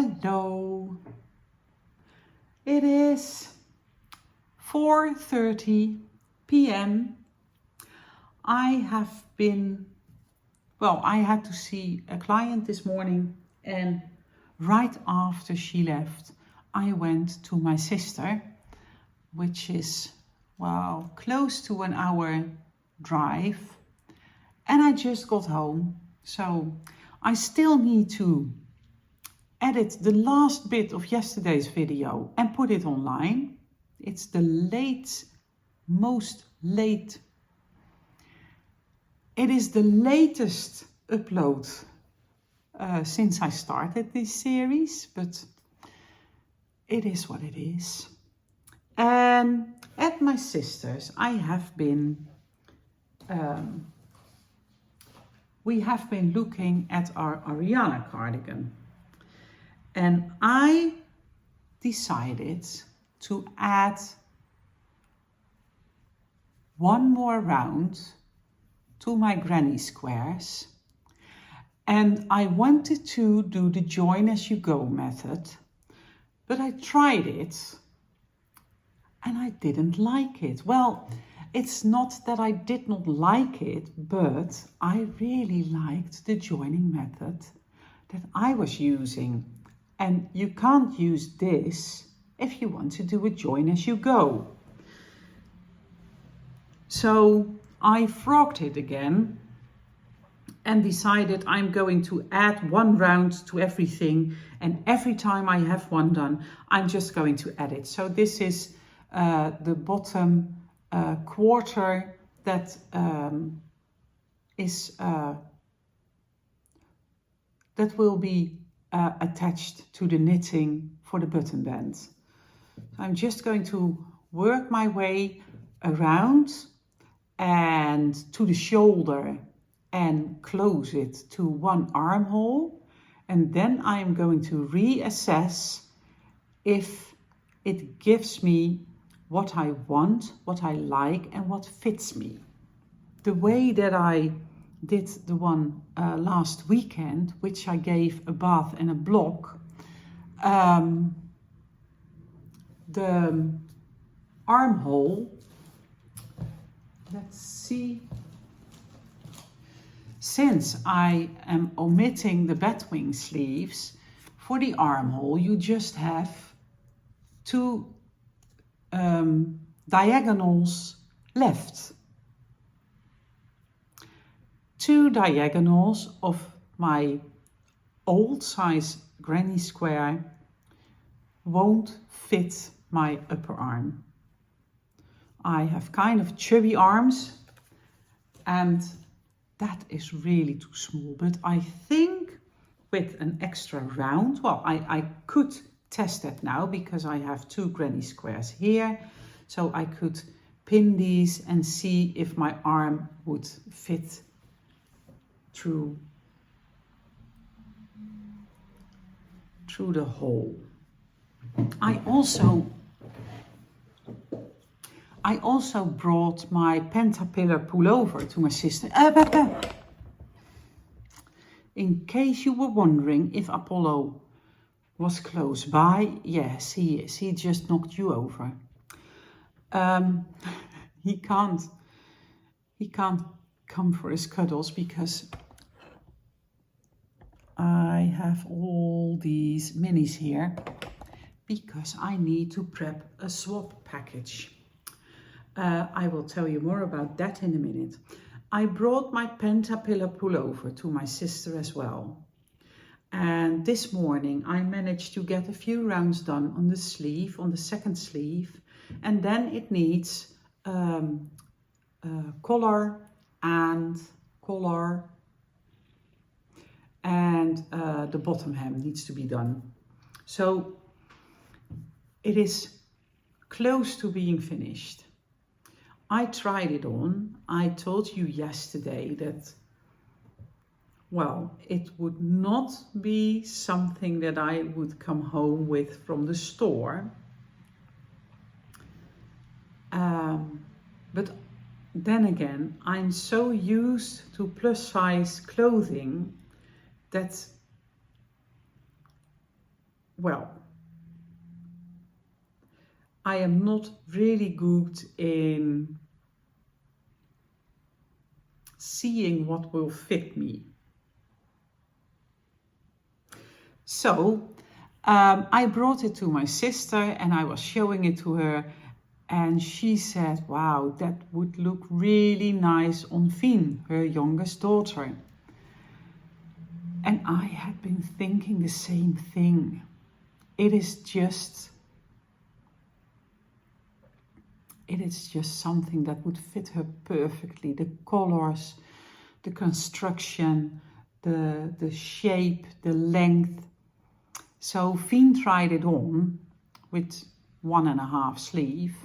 Hello. It is 4:30 p.m. I had to see a client this morning, and right after she left, I went to my sister, which is, well, close to an hour drive, and I just got home. So I still need to edit the last bit of yesterday's video and put it online. It's the it is the latest upload since I started this series, but it is what it is. And at my sister's, we have been looking at our Ariana cardigan, and I decided to add one more round to my granny squares, and I wanted to do the join as you go method, but I tried it and I didn't like it. Well, it's not that I did not like it, but I really liked the joining method that I was using. And you can't use this if you want to do a join as you go. So I frogged it again and decided I'm going to add one round to everything, and every time I have one done, I'm just going to add it. So this is the bottom quarter that will be attached to the knitting for the button band. So I'm just going to work my way around and to the shoulder and close it to one armhole, and then I'm going to reassess if it gives me what I want, what I like, and what fits me. The way that I did the one last weekend, which I gave a bath and a block, the armhole, let's see, since I am omitting the batwing sleeves, for the armhole you just have two diagonals left. Two diagonals of my old size granny square won't fit my upper arm. I have kind of chubby arms, and that is really too small, but I think with an extra round, well, I could test that now because I have two granny squares here, so I could pin these and see if my arm would fit through the hole. I also brought my pentapillar pullover to my sister. In case you were wondering if Apollo was close by, yes, he is. He just knocked you over. He can't come for his cuddles because I have all these minis here because I need to prep a swap package. I will tell you more about that in a minute. I brought my pentapillar pullover to my sister as well. And this morning I managed to get a few rounds done on the sleeve, on the second sleeve. And then it needs collar and the bottom hem needs to be done. So it is close to being finished. I tried it on. I told you yesterday that, well, it would not be something that I would come home with from the store. But then again, I'm so used to plus size clothing that well, I am not really good in seeing what will fit me. So I brought it to my sister and I was showing it to her, and she said, wow, that would look really nice on Fien, her youngest daughter. And I had been thinking the same thing. It is just something that would fit her perfectly. The colors, the construction, the shape, the length. So Fien tried it on with 1.5 sleeve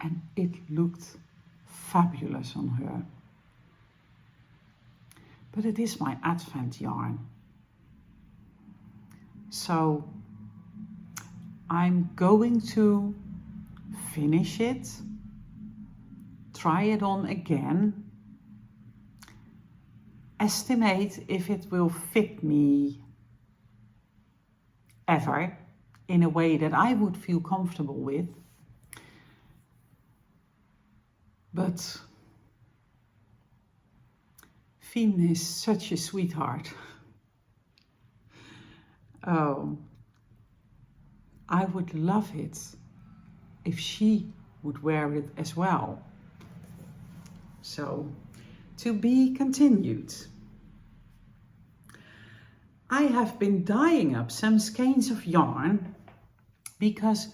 and it looked fabulous on her. But it is my Advent yarn. So I'm going to finish it, try it on again, estimate if it will fit me ever in a way that I would feel comfortable with. But Fien is such a sweetheart. Oh, I would love it if she would wear it as well. So, to be continued. I have been dyeing up some skeins of yarn because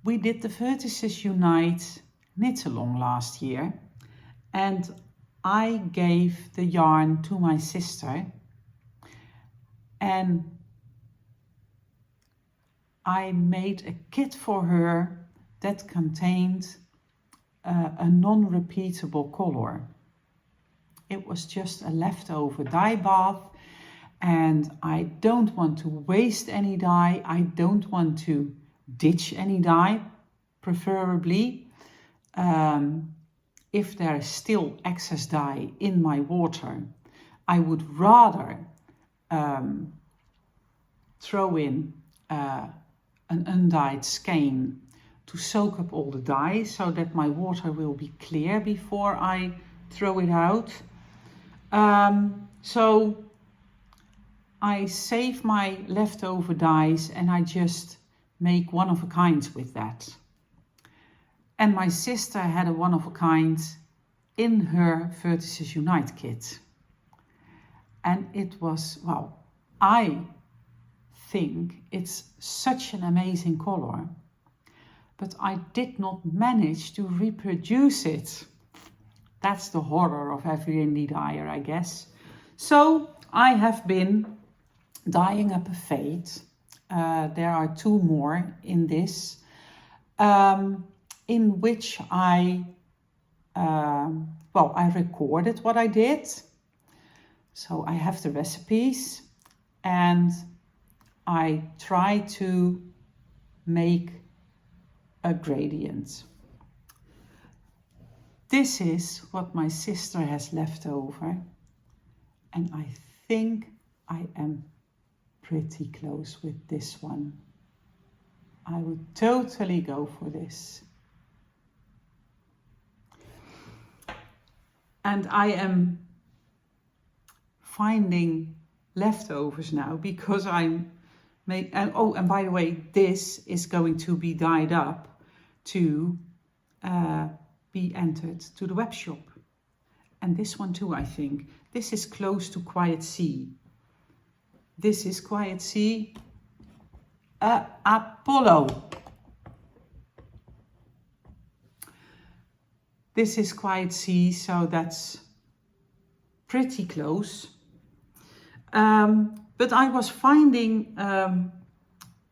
we did the Vertices Unite knit-along last year, and I gave the yarn to my sister, and I made a kit for her that contained a non-repeatable color. It was just a leftover dye bath, and I don't want to waste any dye. I don't want to ditch any dye, preferably. If there is still excess dye in my water, I would rather throw in an undyed skein to soak up all the dye so that my water will be clear before I throw it out. So I save my leftover dyes and I just make one-of-a-kinds with that. And my sister had a one-of-a-kind in her Vertices Unite kit. And it was, well, I think it's such an amazing color, but I did not manage to reproduce it. That's the horror of every indie dyer, I guess. So I have been dyeing up a fade. There are 2 more in this, in which I recorded what I did. So I have the recipes and I try to make a gradient. This is what my sister has left over, and I think I am pretty close with this one. I would totally go for this. And I am finding leftovers now because I'm and by the way, this is going to be dyed up to be entered to the web shop. And this one too, I think. This is close to Quiet Sea. This is Quiet Sea Apollo. This is Quiet Sea, so that's pretty close. But I was finding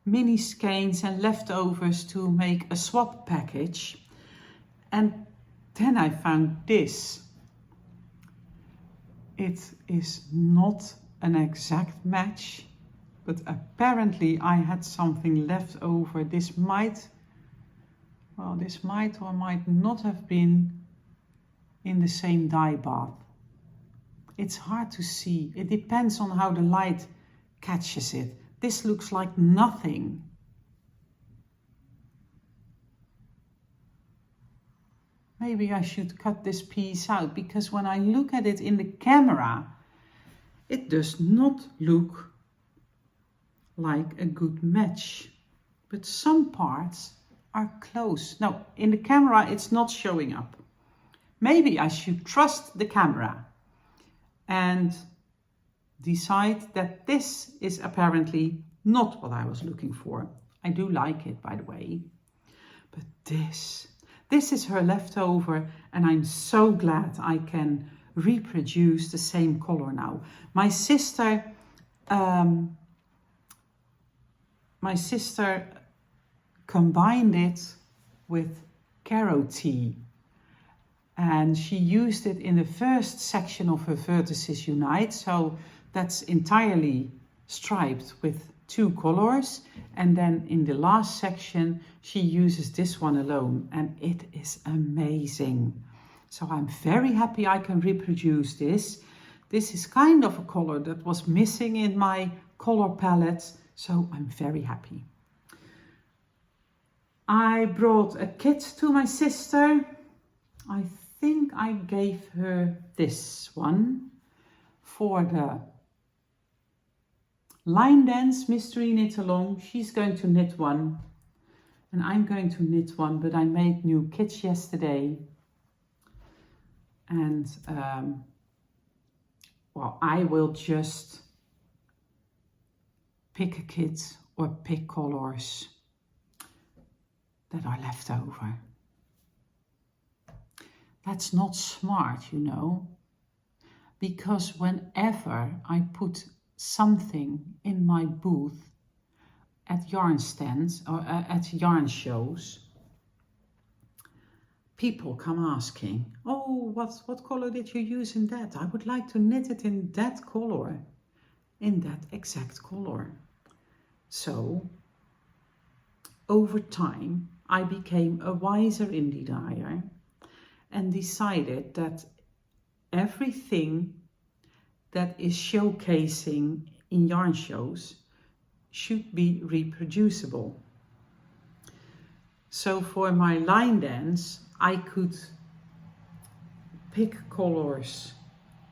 mini skeins and leftovers to make a swap package. And then I found this. It is not an exact match, but apparently I had something left over. This might or might not have been in the same dye bath. It's hard to see. It depends on how the light catches it. This looks like nothing. Maybe I should cut this piece out, because when I look at it in the camera, it does not look like a good match. But some parts are close. Now, in the camera, it's not showing up. Maybe I should trust the camera and decide that this is apparently not what I was looking for. I do like it, by the way. But this is her leftover, and I'm so glad I can reproduce the same color now. My sister combined it with carrot, and she used it in the first section of her Vertices Unite, so that's entirely striped with 2 colors, and then in the last section she uses this one alone, and it is amazing. So I'm very happy I can reproduce this. This is kind of a color that was missing in my color palette, so I'm very happy. I brought a kit to my sister. I think I gave her this one for the line dance mystery knit along. She's going to knit one and I'm going to knit one, but I made new kits yesterday. And well, I will just pick a kit or pick colors that are left over. That's not smart, you know, because whenever I put something in my booth at yarn stands or at yarn shows, people come asking, oh, what color did you use in that? I would like to knit it in that color, in that exact color. So over time, I became a wiser indie dyer and decided that everything that is showcasing in yarn shows should be reproducible. So for my line dance, I could pick colors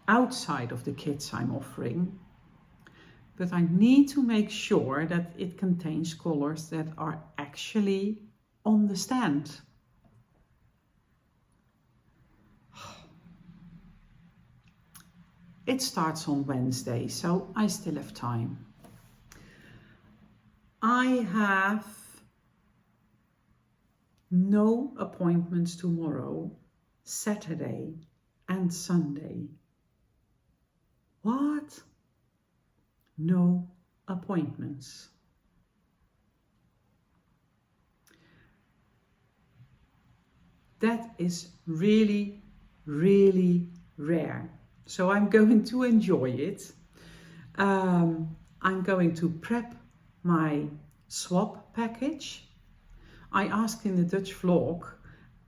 outside of the kits I'm offering, but I need to make sure that it contains colors that are actually on the stand. It starts on Wednesday, so I still have time. I have no appointments tomorrow, Saturday and Sunday. What? No appointments. That is really, really rare. So I'm going to enjoy it. I'm going to prep my swap package. I asked in the Dutch vlog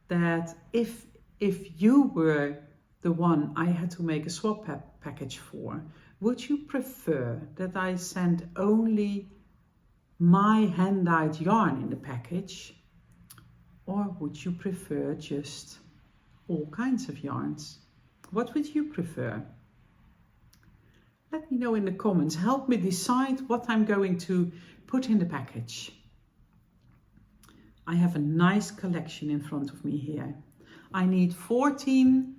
that if you were the one I had to make a swap package for, would you prefer that I send only my hand-dyed yarn in the package, or would you prefer just all kinds of yarns? What would you prefer? Let me know in the comments. Help me decide what I'm going to put in the package. I have a nice collection in front of me here. I need 14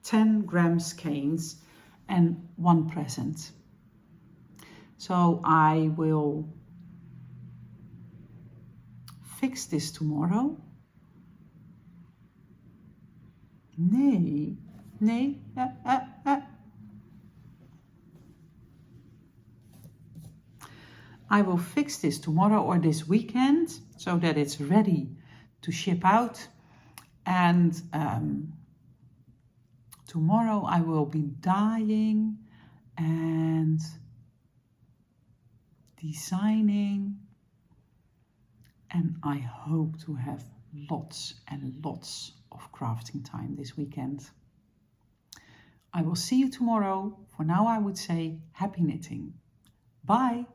10-gram skeins and 1 present. So I will fix this tomorrow. Nee. I will fix this tomorrow or this weekend so that it's ready to ship out. And tomorrow I will be dyeing and designing, and I hope to have lots and lots of crafting time this weekend. I will see you tomorrow. For now, I would say happy knitting. Bye.